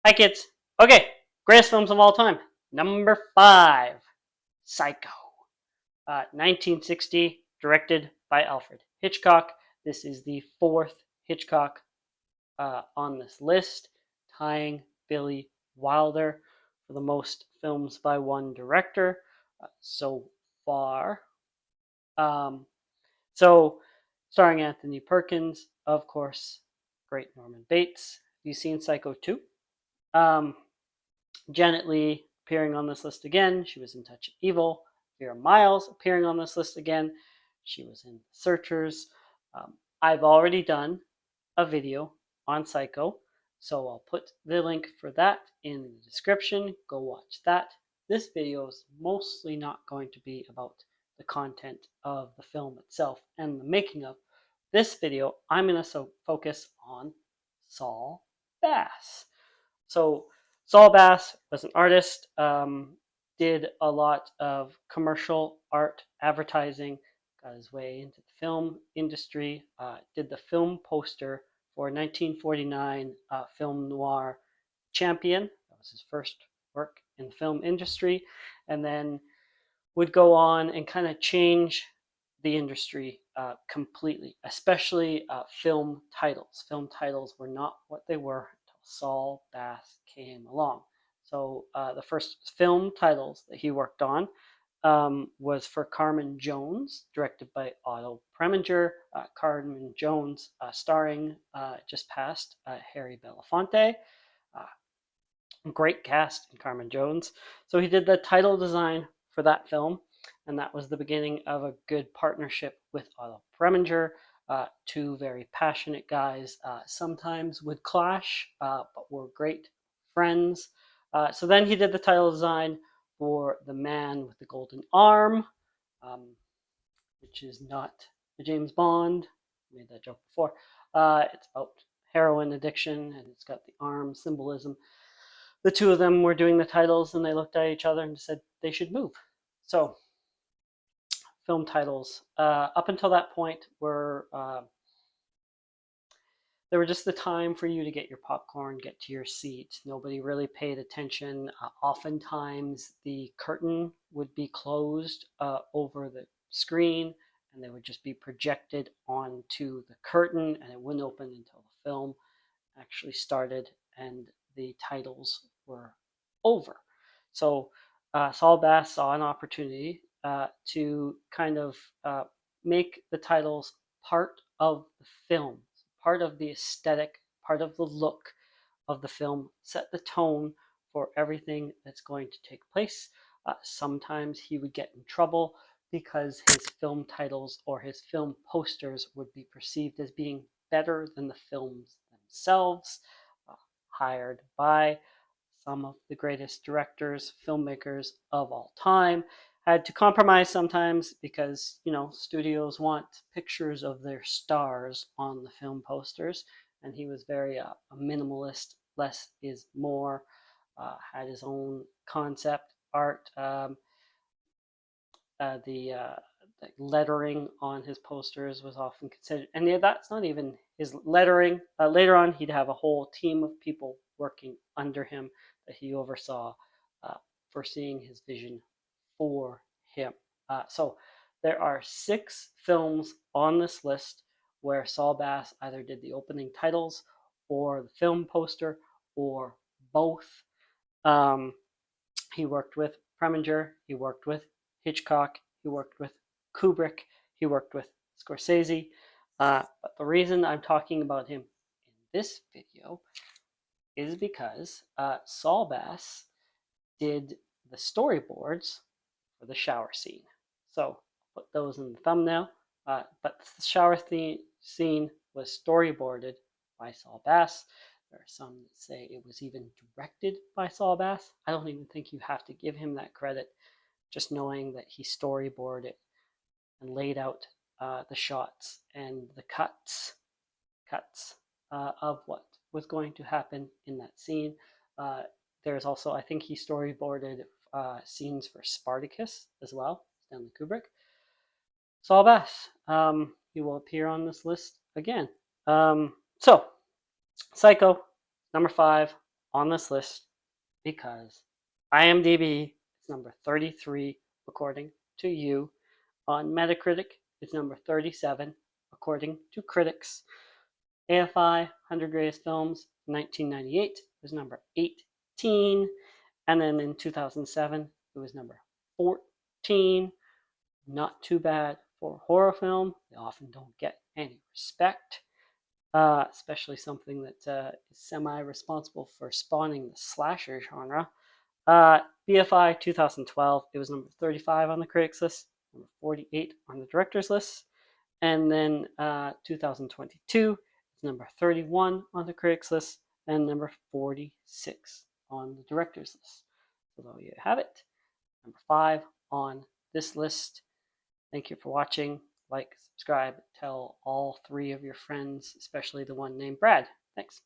Hi, kids. Okay, greatest films of all time. Number 5, Psycho. 1960, directed by Alfred Hitchcock. This is the fourth Hitchcock on this list, tying Billy Wilder for the most films by one director so far. Um, so, starring Anthony Perkins, of course, great Norman Bates. Have you seen Psycho 2? Um, Janet Leigh appearing on this list again. She was in Touch of Evil. Vera Miles appearing on this list again. She was in Searchers. I've already done a video on Psycho, so I'll put the link for that in the description. Go watch that. This video is mostly not going to be about the content of the film itself and the making of. This video, I'm going to focus on Saul Bass. So Saul Bass was an artist, did a lot of commercial art advertising, got his way into the film industry, did the film poster for 1949 film noir Champion. That was his first work in the film industry, and then would go on and kind of change the industry completely, especially film titles. Film titles were not what they were until Saul Bass came along. So the first film titles that he worked on was for Carmen Jones, directed by Otto Preminger. Carmen Jones, starring just past Harry Belafonte. Great cast in Carmen Jones. So he did the title design for that film, and that was the beginning of a good partnership with Otto Preminger. Two very passionate guys, sometimes would clash, but were great friends. So then he did the title design for The Man with the Golden Arm, um, which is not the James Bond. I made that joke before. It's about heroin addiction, and it's got the arm symbolism. The two of them were doing the titles, and they looked at each other and said they should move. So, film titles up until that point were they were just the time for you to get your popcorn, get to your seat. Nobody really paid attention. Oftentimes, the curtain would be closed over the screen, and they would just be projected onto the curtain, and it wouldn't open until the film actually started and the titles were over. So Saul Bass saw an opportunity to kind of make the titles part of the film, part of the aesthetic, part of the look of the film, set the tone for everything that's going to take place. Sometimes he would get in trouble because his film titles or his film posters would be perceived as being better than the films themselves, hired by some of the greatest directors, filmmakers of all time. Had to compromise sometimes because, studios want pictures of their stars on the film posters, and he was very a minimalist, less is more, had his own concept art. The lettering on his posters was often considered, and yeah, that's not even his lettering. Later on, he'd have a whole team of people working under him that he oversaw, foreseeing his vision for him. So there are 6 films on this list where Saul Bass either did the opening titles or the film poster or both. Um, he worked with Preminger, he worked with Hitchcock, he worked with Kubrick, he worked with Scorsese. But the reason I'm talking about him in this video is because Saul Bass did the storyboards for the shower scene. So I'll put those in the thumbnail. But the shower scene was storyboarded by Saul Bass. There are some that say it was even directed by Saul Bass. I don't even think you have to give him that credit, just knowing that he storyboarded it and laid out the shots and the cuts of what was going to happen in that scene. There's also, I think he storyboarded scenes for Spartacus as well, Stanley Kubrick. Saul Bass, he will appear on this list again. So, Psycho, number 5 on this list because IMDb is number 33 according to you. On Metacritic, it's number 37 according to critics. AFI 100 Greatest Films 1998 was number 18, and then in 2007 it was number 14. Not too bad for a horror film. They often don't get any respect, especially something that is semi-responsible for spawning the slasher genre. BFI 2012, it was number 35 on the critics list, number 48 on the directors list, and then 2022 is number 31 on the critics list and number 46 on the directors list. So there you have it, number 5 on this list. Thank you for watching. Like, subscribe, tell all 3 of your friends, especially the one named Brad. Thanks.